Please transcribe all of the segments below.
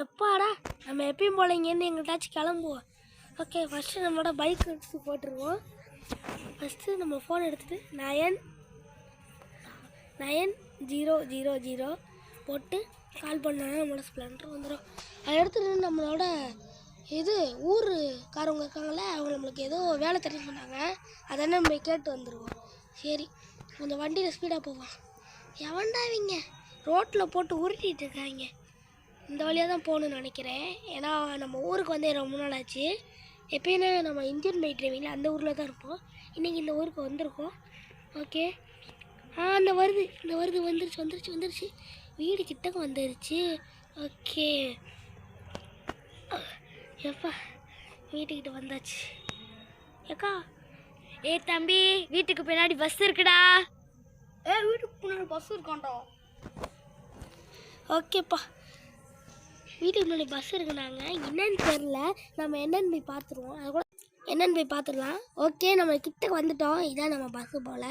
எப்பாடா நம்ம எப்பயும் போல இங்கேருந்து எங்கிட்டாச்சும் கிளம்புவோம். ஓகே, ஃபஸ்ட்டு நம்மளோட பைக் எடுத்து போட்டுருவோம். ஃபஸ்ட்டு நம்ம ஃபோன் எடுத்துகிட்டு 9900 போட்டு கால் பண்ணால் நம்மளோட ஸ்ப்ளெண்டர் வந்துடும். அதை எடுத்துகிட்டு நம்மளோட ஊருக்காரவங்க இருக்காங்களே, அவங்க நம்மளுக்கு ஏதோ வேலை தெரியும் சொன்னாங்க. அதை நம்ம கேட்டு வந்துடுவோம். சரி, கொஞ்சம் வண்டியில் ஸ்பீடாக போவோம். எவன்டா இவங்க ரோட்டில் போட்டு உருட்டிகிட்டு இருக்காங்க. இந்த வழியாக தான் போகணுன்னு நினைக்கிறேன். ஏன்னா நம்ம ஊருக்கு வந்து ரொம்ப நாள் ஆச்சு. எப்பயுமே நம்ம இந்தியன் பைக் டிரைவிங்கில் அந்த ஊரில் தான் இருப்போம். இன்றைக்கி இந்த ஊருக்கு வந்திருக்கோம். ஓகே, இந்த வருது வந்துருச்சு. வீடு கிட்டக்க வந்துருச்சு. ஓகே, எப்பா வீட்டுக்கிட்ட வந்தாச்சு. ஏக்கா, தம்பி, வீட்டுக்கு பின்னாடி பஸ் இருக்குடா. வீட்டுக்கு பின்னாடி பஸ் இருக்காண்டா. ஓகேப்பா, வீட்டுக்கு முன்னாடி பஸ் இருக்குனாங்க. என்னன்னு தெரில, நம்ம என்னென்னு போய் பார்த்துருவோம். அது கூட என்னென்னு போய் பார்த்துடலாம். ஓகே, நம்ம கிட்டக்கு வந்துட்டோம். இதான் நம்ம பஸ்ஸு போல்.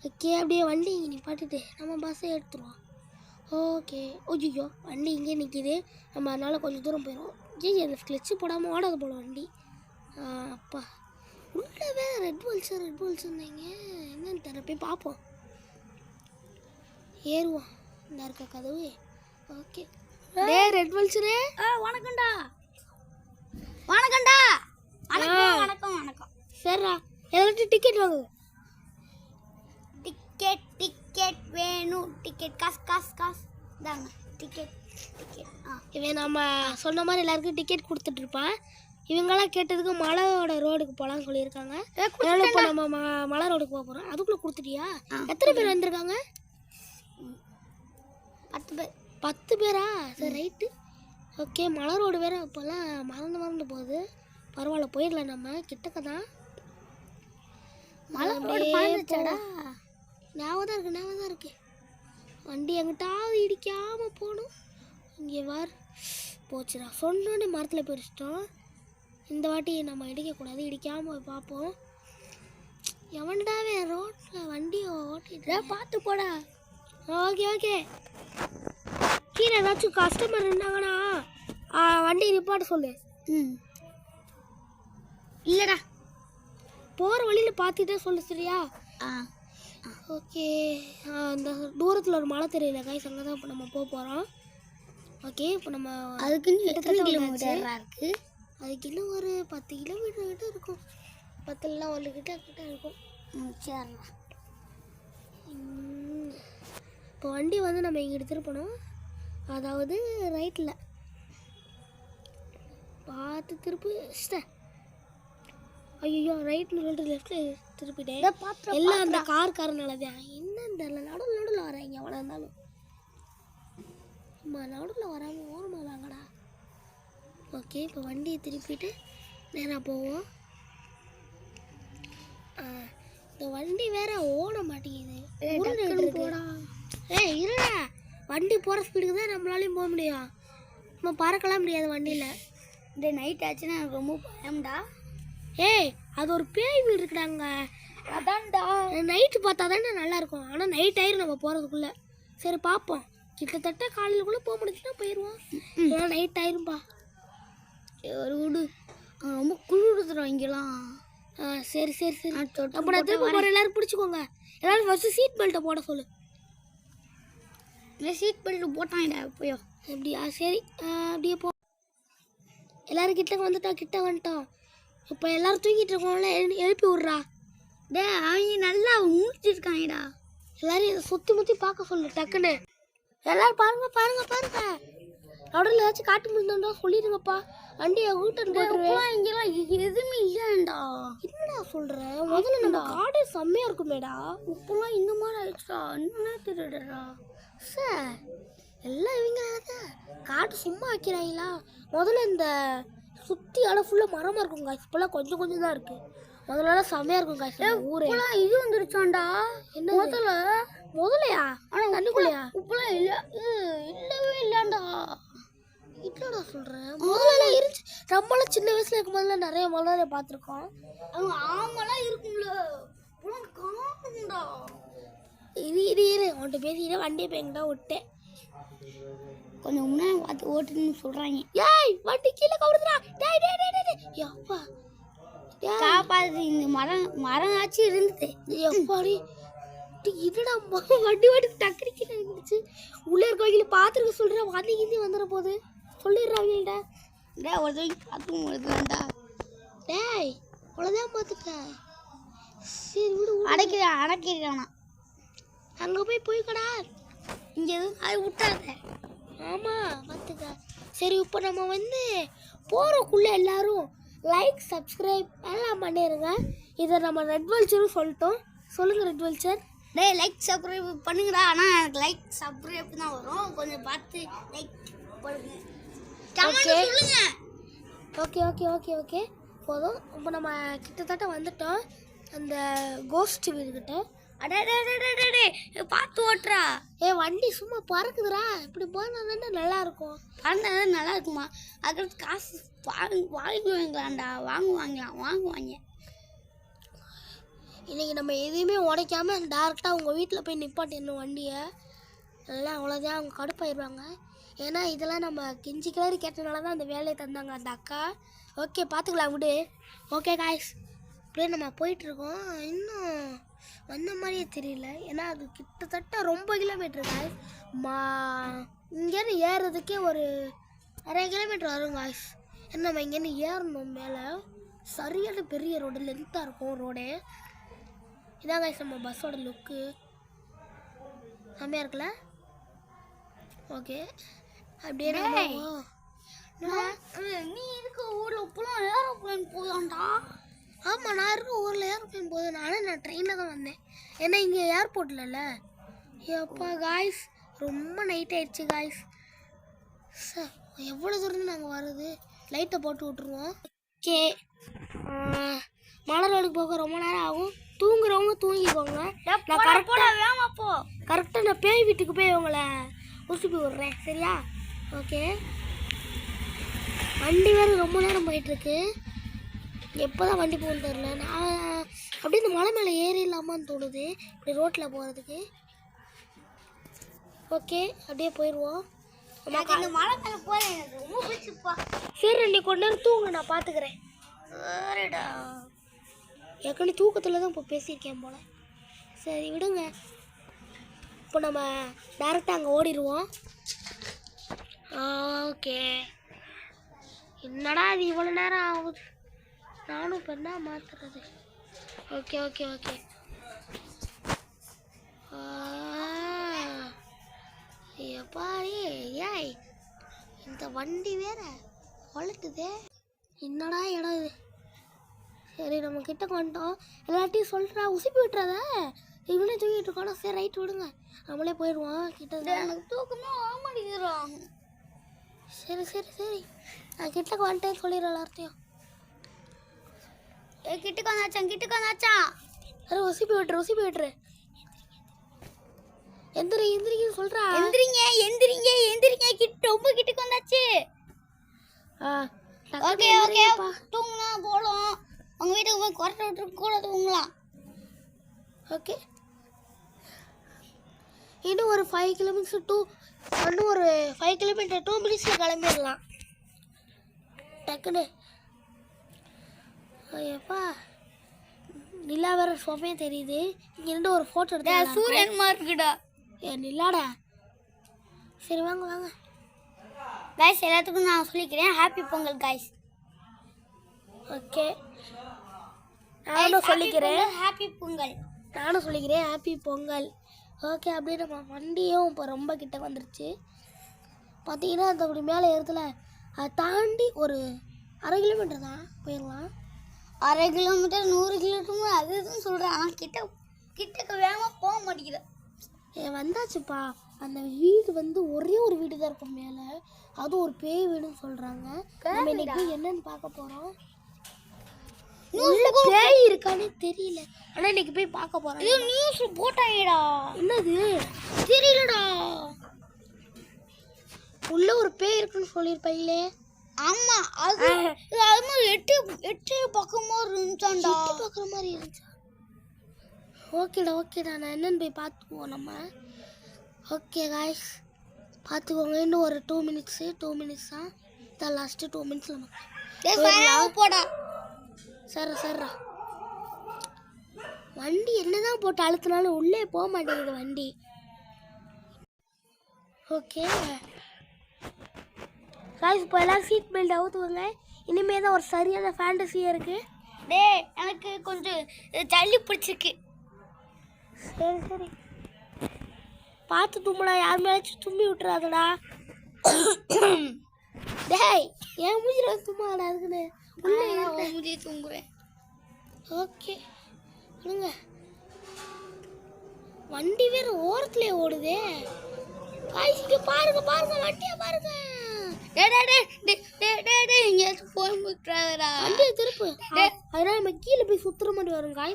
ஓகே, அப்படியே வண்டி இங்கே நிப்பாட்டிட்டு நம்ம பஸ்ஸை எடுத்துருவோம். ஓகே, ஓய்யோ வண்டி இங்கே நிற்கிது. நம்ம அதனால் கொஞ்சம் தூரம் போயிடும். அந்த கிளச்சு போடாமல் ஓடாது போல வண்டி. அப்பா, உள்ளே வேறு ரெட் பால்ஸ் இருந்தாங்க. என்னன்னு தெரியல, போய் பார்ப்போம். ஏறுவோம். இந்த இருக்க கதவு. ஓகே, ரெட் பால்ஸரே வணக்கம்டா. வணக்கம். சரிடா, எல்லாத்தையும் டிக்கெட் வாங்குது. டிக்கெட் வேணும். டிக்கெட் காசு தாங்க. டிக்கெட் இவன் நம்ம சொன்ன மாதிரி எல்லாருக்கும் டிக்கெட் கொடுத்துட்ருப்பான். இவங்கெல்லாம் கேட்டதுக்கு மலையோட ரோடுக்கு போகலான்னு சொல்லியிருக்காங்க. அதனால இப்போ நம்ம மலை ரோடுக்கு போக போகிறோம். அதுக்குள்ளே கொடுத்துட்டியா? எத்தனை பேர் வந்திருக்காங்க? 10 பேர். 10 பேரா? சரி, ரைட்டு. ஓகே, மலை ரோடு வேறு இப்போல்லாம் மறந்து போகுது. பரவாயில்ல, போயிடலாம். நம்ம கிட்டக்க தான். மலை ரோடு மறந்துச்சாடா? ஞாபகம் தான் இருக்கு. வண்டி எங்கிட்டாவது இடிக்காமல் போகணும். இங்கே போச்சுடா. சொன்னோன்னே மரத்தில் போயிடுச்சிட்டோம். இந்த வாட்டி நம்ம இடிக்கக்கூடாது. இடிக்காமல் பார்ப்போம். எவன்டாவே ரோட்டில் வண்டியை ஓட்டிட்டு பார்த்து போடா. ஓகே, கீழே ஏதாச்சும் கஸ்டமர் இருந்தாங்கன்னா வண்டி நிப்பாட்ட சொல்லு. இல்லைடா, போகிற வழியில் பார்த்துட்டே சொல்லு. சரியா? ஓகே, அந்த தூரத்தில் ஒரு மலை தெரியல கைஸ், அங்கே தான் இப்போ நம்ம போக போகிறோம். ஓகே, இப்போ நம்ம அதுக்குன்னு எத்தனை கிலோமீட்டர் இருக்குது? அதுக்கு இன்னும் ஒரு 10 கிலோமீட்டர் கிட்ட இருக்கும். 10 இல்லைனா 1 கிட்ட இருக்கும். சரிண்ணா. இப்போ வண்டி வந்து நம்ம இங்கே எடுத்துகிட்டு போனோம். அதாவது ரைட்டில் பார்த்து திருப்பு. ஐயோ, ரைட்னு சொல்லிட்டு லெஃப்ட்டில் திருப்பிட்டேன். எல்லாம் அந்த காரனால தான். என்னன்னு தெரியல, நடுவில் வராங்க. எவ்வளோ இருந்தாலும் நடுவில் வராமல் ஓரமாக வாங்கடா. ஓகே, இப்போ வண்டியை திருப்பிட்டு நேராக போவோம். இந்த வண்டி வேற ஓட மாட்டேங்குது. போடா. இருடா, வண்டி போகிற ஸ்பீடுக்கு தான் நம்மளாலையும் போக முடியும். நம்ம பறக்கலாம் முடியாது வண்டியில். இந்த நைட் ஆச்சுன்னா எனக்கு ரொம்ப பயம்டா. அது ஒரு பேய் வீடு இருக்குடாங்க. அதான்டா, நைட்டு பார்த்தா தானே நல்லாயிருக்கும். ஆனால் நைட் ஆயிரும் நம்ம போகிறதுக்குள்ளே. சரி, பார்ப்போம். கிட்டத்தட்ட காலையிலக்குள்ளே போக முடிச்சுன்னா போயிடுவோம். ஏன்னா நைட் ஆயிரும்பா. ஒரு விடு, ரொம்ப குளிர்ந்துடும் இங்கெல்லாம். சரி. அப்போ நான் திரும்ப போகிற எல்லோரும் பிடிச்சிக்கோங்க. எல்லோரும் ஃபஸ்ட்டு சீட் பெல்ட்டை போட சொல்லு. சீட் பெல்ட் போட்டாங்கடா எப்பயோ. அப்படியா? சரி, அப்படியே போ. எல்லோரும் கிட்ட வந்துட்டோம். இப்போ எல்லோரும் தூங்கிட்டு இருக்கோம்ல, எழுப்பி விட்றா. அவங்க நல்லா மூச்சிருக்காங்கடா. எல்லாரும் இதை சுற்றி பார்க்க சொல்லு டக்குன்னு. எல்லோரும் பாருங்க. நடுவில் ஏதாச்சும் காட்டு முடிந்தோண்டா சொல்லிடுங்கப்பா. வண்டியை ஊட்டன் போட்டுருவேன். இங்கெல்லாம் எதுவுமே இல்லைண்டா. என்னடா சொல்கிறேன்? முதல்ல நம்ம காடே செம்மையாக இருக்குமேடா. இப்போலாம் இந்த மாதிரி ஆயிடுச்சா? என்னன்னா தெரியுடா சார். எல்லாம் இவங்க காட்டு சும்மா வைக்கிறாங்களா? முதல்ல இந்த சுற்றி இடம் ஃபுல்லாக மரமாக இருக்கும் காய்ச்சி. இப்போலாம் கொஞ்சம் தான் இருக்குது. முதல்ல செம்மையாக இருக்கும் காய்ச்சி. ஊரே இது வந்துருச்சாண்டா. என்ன முதலையா? ஆனால் தண்ணிக்குள்ளையா? இப்போலாம் இல்லவே இல்லைண்டா. இல்லைடா சொல்கிறேன். முதல்ல இருந்துச்சு. நம்மளாம் சின்ன வயசில் இருக்கும் போதெல்லாம் நிறைய முதல்ல பார்த்துருக்கோம். அவங்க ஆமெல்லாம் இருக்கும்ல, காணும்டா. இது உன்கிட்ட பேசிக்கிட்டே வண்டியை போய் எங்கிட்ட விட்டேன். கொஞ்சம் முன்னாடி பார்த்து ஓட்டுன்னு சொல்றாங்க. ஏய் வண்டி கீழே கவுடுதுடா. டேய் டேய் டேய் டேய் யப்பா காப்பாது இந்த மரம் ஆச்சு இருந்தது. எப்பாடி இதுடா வண்டி டக்குனு கீழே இருந்துச்சு. உள்ளே இருக்கவங்கள பார்த்துருக்க சொல்கிறேன். வாந்தி கீந்தி வந்துட போகுது சொல்லிடுறாங்கள்டா. டே ஒரு தடவைக்கு பார்த்துக்கும் வருதுலாம்டா. டேய் அவ்வளோதான் பார்த்துக்க. சரி விடு அடக்கிறானா அங்கே போய்க்கடா. இங்கே எதுவும் அது விட்டாத. ஆமாம் பார்த்துக்க. சரி இப்போ நம்ம வந்து போகிறக்குள்ளே எல்லாரும் லைக் சப்ஸ்கிரைப் எல்லாம் பண்ணிடுங்க. இதை நம்ம ரெட் வல்ச்சரும் சொல்லிட்டோம். சொல்லுங்கள் ரெட் வல்ச்சர். டேய் லைக் சப்ஸ்கிரைப் பண்ணுங்கடா. ஆனால் எனக்கு லைக் சப்ஸ்கிரைப் தான் வரும். கொஞ்சம் பார்த்து லைக் பண்ணுங்க. சொல்லுங்க. ஓகே ஓகே ஓகே ஓகே போதும். இப்போ நம்ம கிட்டத்தட்ட வந்துட்டோம் அந்த கோஸ்ட் வீடுகிட்ட. அடே பார்த்து ஓட்டுறா. வண்டி சும்மா பறக்குதுடா. இப்படி போனால் தானே நல்லா இருக்கும். பறந்தா நல்லா இருக்குமா? அதுக்கு காசு வாங்குவாங்களாண்டா. வாங்குவாங்க. இன்றைக்கி நம்ம எதையுமே உடைக்காமல் டேரெக்டாக உங்கள் வீட்டில் போய் நிப்பாட்டிடணும் வண்டியை. எல்லாம் அவ்வளோதான். அவங்க கடுப்பாயிடுவாங்க. ஏன்னா இதெல்லாம் நம்ம கெஞ்சி கிளறி கேட்டனால தான் அந்த வேலையை தந்தாங்க அந்த அக்கா. ஓகே பார்த்துக்கலாம் விடு. ஓகே காய்ஸ் இப்படியே நம்ம போயிட்டுருக்கோம். இன்னும் வந்த மாதிரியே தெரியல. ஏன்னா அது கிட்டத்தட்ட ரொம்ப கிலோமீட்டர் காய்ஸ். இங்கேருந்து ஏறுறதுக்கே ஒரு 1/2 கிலோமீட்டர் வரும் காய்ஸ். ஏன்னா நம்ம இங்கேருந்து ஏறணும் மேலே. சரியான பெரிய ரோடு, லென்த்தாக இருக்கும் ரோடு. இதான் காய்ஸ் நம்ம பஸ்ஸோட லுக்கு. செம்மையாக இருக்குல்ல? ஓகே அப்படியே நீ இருக்க ஊரில் இப்போலாம் ஏரோப்ளைன் போதான்டா. ஆமாம் நான் இருக்க ஊரில் ஏரோப்ளைன் போகுது. நான் ட்ரெயினில் தான் வந்தேன். ஏன்னா இங்கே ஏர்போர்ட்லல்ல. எப்பா காய்ஸ் ரொம்ப நைட் ஆயிடுச்சு காய்ஸ். சார் எவ்வளோ தூரம் நாங்கள் வருது. லைட்டை போட்டு விட்ருவோம். ஓகே மலை ரோடுக்கு போக ரொம்ப நேரம் ஆகும். தூங்குறவங்க தூங்கிக்கோங்க. நான் கரெக்டாக நான் பேய் வீட்டுக்கு போய் உங்களை உசுப்பி விட்றேன் சரியா? ஓகே வண்டி வேறு ரொம்ப நேரம் போயிட்டுருக்கு. எப்போ தான் வண்டி போகணுன்னு தெரில. நான் அப்படியே இந்த மலை மேலே ஏறிடலாமான்னு தோணுது இப்படி ரோட்டில் போகிறதுக்கு. ஓகே அப்படியே போயிடுவோம். இந்த மலை மேலே போய் எனக்கு ரொம்ப பிடிச்சிப்பா. சரி நீ கொஞ்ச நேரம் தூங்க, நான் பார்த்துக்கிறேன். சரிடா. ஏற்கனவே தூக்கத்தில் தான் இப்போ பேசியிருக்கேன் போல். சரி விடுங்க. இப்போ நம்ம டேரெக்டாக அங்கே ஓடிடுவோம். ஓகே என்னடா அது இவ்வளோ நேரம் ஆகுது. நானும் இப்போ என்ன மாற்றுறது. ஓகே ஓகே ஓகே எப்பாடி ஏய் இந்த வண்டி வேற வளர்த்துதே. என்னடா இடம் இது. சரி நம்ம கிட்ட வந்துட்டோம். எல்லாத்தையும் சொல்கிறா உசுப்பி விட்டுறத. இவனே தூக்கிட்டு இருக்கோம். சரி ரைட் விடுங்க நம்மளே போயிடுவோம். கிட்ட எனக்கு தூக்கமே ஆமாடிக்கிறோம். சரி சரி சரி நான் கிட்டக்கு வந்துட்டேன்னு சொல்லிடுறேன் எல்லார்த்தையும். கிட்டக்கு வந்தாச்சான். சரி உசுப்பி விட்டுரு. எந்திரிங்கன்னு சொல்கிறா. எந்திரிங்க கிட்ட ரொம்ப கிட்டக்கு வந்தாச்சு. ஓகே தூங்கினா போகலாம். உங்கள் வீட்டுக்கு போய் குறைட்ட விட்டு கூட தூங்கலாம். ஓகே இன்னும் ஒரு 5 கிலோமீட்டர் 2 மினிட்ஸில் கிளம்பிடலாம் டக்குன்னு. ஐயப்பா நிலா வேற சோஃபையும் தெரியுது. இங்கே ஒரு ஃபோட்டோ எடுத்தா சூரியன் இருக்குடா. நிலாடா. சரி வாங்க கைஸ் எல்லாத்துக்கும் நான் சொல்லிக்கிறேன் ஹாப்பி பொங்கல் கைஸ். ஓகே நானும் சொல்லிக்கிறேன் ஹாப்பி பொங்கல். ஓகே அப்படியே நம்ம வண்டியும் இப்போ ரொம்ப கிட்ட வந்துருச்சு. பார்த்தீங்கன்னா அந்த அப்படி மேலே ஏறத்துல அதை தாண்டி ஒரு 1/2 கிலோமீட்டர் தான் போயிடலாம். 1/2 கிலோமீட்டர் 100 கிலோமீட்டர் அது இதுன்னு சொல்கிறேன். ஆனால் கிட்டக்கு வேகமாக போக மாட்டேங்கிறேன். வந்தாச்சுப்பா. அந்த வீடு வந்து ஒரே ஒரு வீடு தான் இருக்கும் மேலே. அதுவும் ஒரு பேய் வீடுன்னு சொல்கிறாங்க. நம்ம இன்னைக்கு என்னன்னு பார்க்க போகிறோம். பேய் இருக்கானே தெரியல. ஆனால் இன்னைக்கு போய் பார்க்க போகிறோம். இது நியூஸ் போட்டாங்கடா. என்னது தெரியலடா. உள்ள ஒரு பேய் இருக்குன்னு சொல்லியிருப்பாங்களே. ஆமாம் அது மாதிரி 8 பக்கமாக இருந்துச்சாண்டா. பார்க்குற மாதிரி இருந்துச்சா? ஓகேடா நான் என்னன்னு போய் பார்த்துக்குவோம் நம்ம. ஓகே காய்ஸ் பார்த்துக்கோங்க. இன்னும் ஒரு 2 மினிட்ஸ் தான். இதான் லாஸ்ட்டு 2 மினிட்ஸில் போடா. சர்றா வண்டி என்னதான் போட்டு அழுத்தினாலும் உள்ளே போக மாட்டேங்குது வண்டி. ஓகே காய்ஸ், இப்போ எல்லாம் சீட் பெல்ட் அவுத்துவாங்க. இனிமே தான் ஒரு சரியான ஃபேண்டஸியாக இருக்குது. டேய் எனக்கு கொஞ்சம் சளி பிடிச்சிருக்கு. சரி பார்த்து தும்புடா, யார் மேலாச்சும் தும்பி விட்டுறாதடா. டேய் ஏன் மூஞ்சில தும்பாடா இருக்குன்னு உள்ளே முடிய தூங்குறேன். ஓகே விடுங்க. வண்டி வேற ஓரத்துலேயே ஓடுதே. காய்ச்சிக்கு பாருங்க வண்டியை பாருங்க. வண்டியை திருப்பு. அதனால நம்ம கீழே போய் சுத்துற மாதிரி வரும் காய்.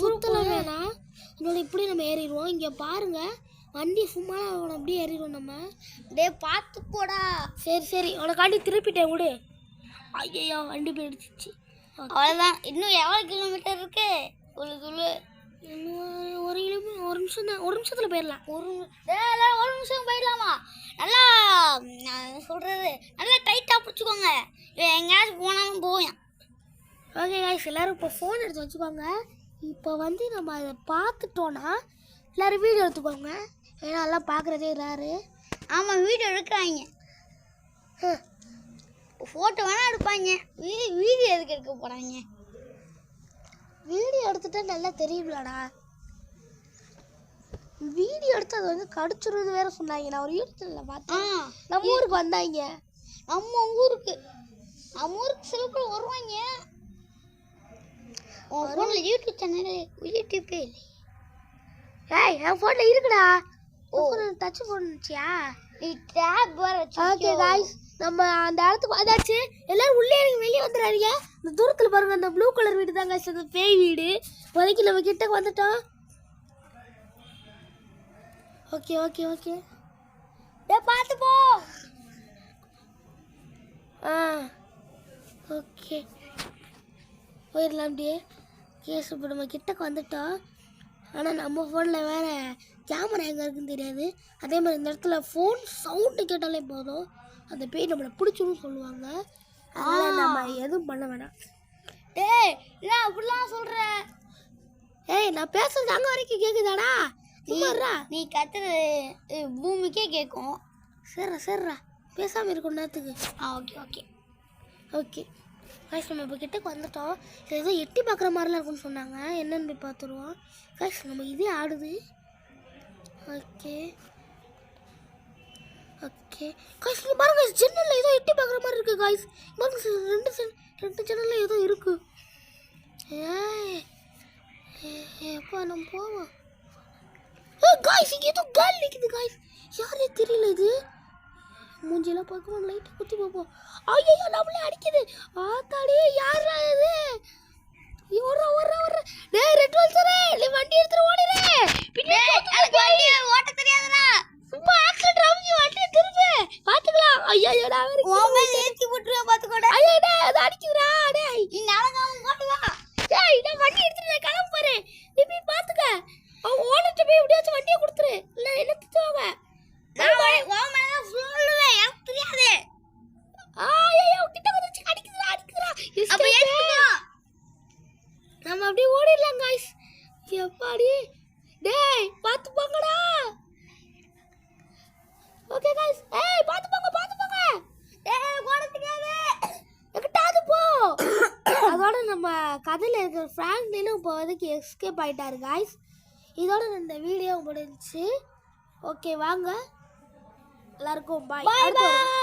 சுத்தலாம் வேணாம், அதனால இப்படி நம்ம ஏறிடுவோம். இங்கே பாருங்க வண்டி சும்மா அப்படியே ஏறிடுவோம் நம்ம. பார்த்து போடா. சரி உனக்காண்டி திருப்பிட்டேன் விடு. ஐயோ வண்டி போயிடுச்சு. அவ்வளோதான். இன்னும் எவ்வளோ கிலோமீட்டர் இருக்கு? ஒரு நிமிஷம் தான். ஒரு நிமிஷத்தில் போயிடலாம். ஒரு நிமிஷம் போயிடலாமா? நல்லா சொல்கிறது நல்லா டைட்டாக பிடிச்சிக்கோங்க. எங்கேயாச்சும் போனாலும் போவேன். ஓகே காய்ஸ், எல்லோரும் இப்போ ஃபோன் எடுத்து வச்சுக்கோங்க. இப்போ வந்து நம்ம அதை பார்த்துட்டோன்னா எல்லோரும் வீடியோ எடுத்துக்கோங்க. ஏன்னா எல்லாம் பார்க்குறதே ரேரு. ஆமாம், வீடியோ எடுக்கிறாங்க. ஃபோட்டோ வேணால் எடுப்பாங்க, வீடியோ எதுக்கு எடுக்க போகிறாங்க? வீடியோ எடுத்துட்டா நல்லா தெரியும்லடா. வீடியோ எடுத்து அது வந்து கடிச்சுறது வேற சொன்னாங்க. நான் ஒரு யூடியூப்ல பார்த்தேன். நம்ம ஊருக்கு வந்தாங்க. நம்ம ஊருக்கு சில பேர் வருவாங்க. உன் ஃபோனில் யூடியூப்பே இல்லை. ஏய் என் ஃபோனில் இருக்குடா. டச் ஃபோன் இருந்துச்சியா? நீ டேப் வேற வச்சு. ஓகே காய்ஸ், நம்ம அந்த இடத்துக்கு அதாச்சு. எல்லாரும் உள்ளே இறங்கி வெளியே வந்துடுறாங்க. இந்த தூரத்தில் பாருங்க, அந்த ப்ளூ கலர் வீடு தான் காய்ஸ், அந்த பேய் வீடு. இப்போதைக்கு நம்ம கிட்டக்கு வந்துட்டோம். ஓகே பார்த்து போ. ஓகே போயிடலாம் அப்படியே. கேஸ் இப்போ நம்ம கிட்டக்கு வந்துட்டோம். ஆனால் நம்ம ஃபோனில் வேறு கேமரா எங்கே இருக்குன்னு தெரியாது. அதே மாதிரி இந்த இடத்துல ஃபோன் சவுண்டு கேட்டாலே போதும், அந்த பேய் நம்மளை பிடிச்சிடும் சொல்லுவாங்க. அதனால் நம்ம எதுவும் பண்ண வேணாம். டேய் என்ன அப்படிலாம் சொல்கிற? ஏய் நான் பேசுறது அங்கே வரைக்கும் கேட்குதாடா? நீ கத்துறது பூமிக்கே கேட்கும். சரிடா பேசாமல் இருக்கும் நேரத்துக்கு. ஓகே கைஸ், நம்ம இப்போ கிட்டக்கு வந்துட்டோம். இது ஏதோ எட்டி பார்க்குற மாதிரிலாம் இருக்குன்னு சொன்னாங்க. என்னென்னு போய் பார்த்துருவோம். கைஸ் நம்ம இதே ஆடுது. ஓகே கைஸ், இங்கே பாருங்க ஜன்னலில் ஏதோ எட்டி பார்க்குற மாதிரி இருக்குது காய்ஸ். பாருங்க ரெண்டு ஜன்னலில் ஏதோ இருக்குது. எப்போ நம்ம போவோம். காய்ஸ் இங்கே ஏதோ கால் நிற்குது காய்ஸ். யாரே தெரியல. இது மூஞ்சியெல்லாம் பார்க்கணும். லைட்டை குத்தி பார்ப்போம். ஐயோ நம்மளே அடிக்குது. ஆத்தாடி யாரா இது? ஓடுற டேய் ரெட் வால்சரே, நீ வண்டி எடுத்துட்டு ஓடிரே. எனக்கு வண்டி ஓட்ட தெரியாதுடா. சும்மா ஆக்சிடென்ட் ஆகி வண்டி திருப்பு பாத்துக்கலாம். ஐயோ நான் வேற ஓமே ஏத்தி போட்டுற பாத்துக்கோடா. ஐயோ டேய் அது அடிக்குதுடா. டேய் நீ நாளங்காம ஓட்டு வா. டேய் நான் வண்டி எடுத்துட்டு கிளம்ப போறேன். நீ போய் பாத்துக்க. அவன் ஓடிட்டு போய் எப்படியாச்சும் வண்டியை கொடுத்துரு. இல்ல என்ன திட்டுவாங்க. நான் ஓமே சொல்லுவேன், எனக்கு தெரியாது. ஐயோ கிட்ட வந்து அடிக்குதுடா. அப்ப ஏத்துக்கோ. நம்ம அப்படியே ஓடிடலாம் காய்ஸ். எப்பாடி டேய் பார்த்து போங்கடா. ஓகே காய்ஸ், ஏய் பார்த்து போங்க. டேய் ஓட தெரியாது. எங்கிட்டாவது போ. அதோட நம்ம கதையில் இருக்கிற ஃப்ராங்க்லினும் இப்போ வரைக்கும் எஸ்கேப் ஆகிட்டாரு காய்ஸ். இதோட இந்த வீடியோ முடிஞ்சிச்சு. ஓகே வாங்க எல்லாருக்கும் பாய்.